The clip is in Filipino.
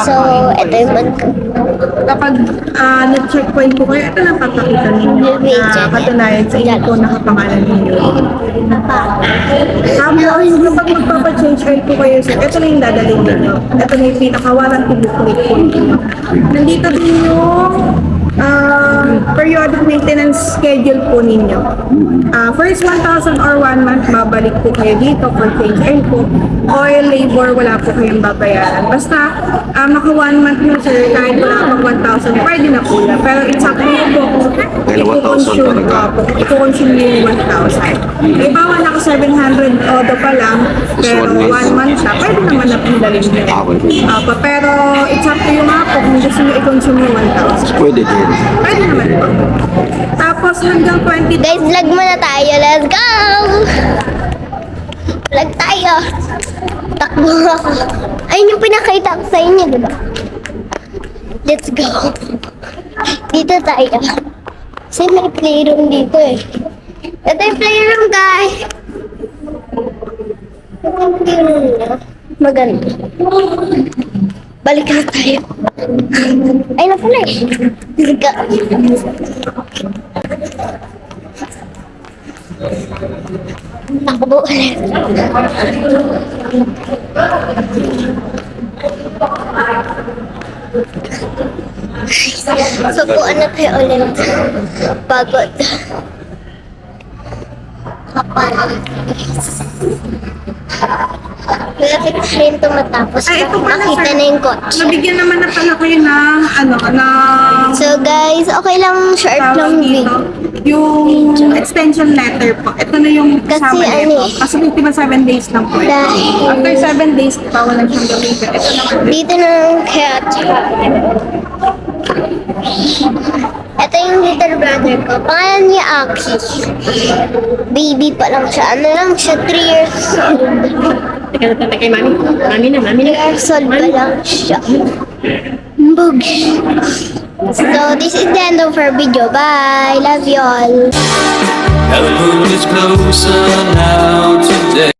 So, ito yung Kapag nag-checkpoint po kayo, ito lang papakita ninyo na katunayan sa inyo po nakapangalan ninyo. Tapos, kapag magpapa-change oil po kayo, sir, ito na yung dadalhin ninyo. Ito na yung pinaka-warranty booklet po ninyo. Nandito din yung periodic maintenance schedule po ninyo. First 1,000 or 1 month, babalik po kayo dito for change oil po. Oil, labor, wala po kayong babayaran. Basta, naka 1 month nyo, sir, kahit wala pang 1,000, pwede na po yan. Pero it's up to you po kung i-consume nyo yung 1,000. Iba, wala ka 700 odo pa lang, pero 1 month na, pwede naman na pong dalhin nyo. Pero it's up to you nga po kung gusto nyo i-consume yung 1,000. Pwede din. Pwede naman po. Tapos hanggang 20... guys, vlog muna tayo. Let's go! Vlog tayo. Takbo ako. Ayun yung pinakita ko sa inyo, diba? Let's go. Dito tayo. Kasi may playroom dito eh. Ito yung playroom, guys. Ito yung playroom niya. Maganda. Balik na tayo. Ay, na pala eh. Let's go. Takbo ulit. So, buwan na tayo ulit. Pagod. Kapal. Malapit na rin ito matapos. Ay, ito pala, Makita sir. na yung kotse. Nabigyan naman na pala kayo ng So guys, okay lang, short lang dito, video. yung extension letter po. Ito na yung Kasi kasama ano nito. eh. Kasi 57 days lang po. ito. Dahil- After 7 days, bawal na siyang gamitin. Ito naman. Dito na ang cat. Ito yung little brother ko. Pangalan niya Aki. Baby pa lang siya. Ano lang siya, 3 years old. Teka na kay mami. Mami na. 3 years old pa lang siya. Bug. So, this is the end of our video. Bye. Love you all. Now the moon is closer now today.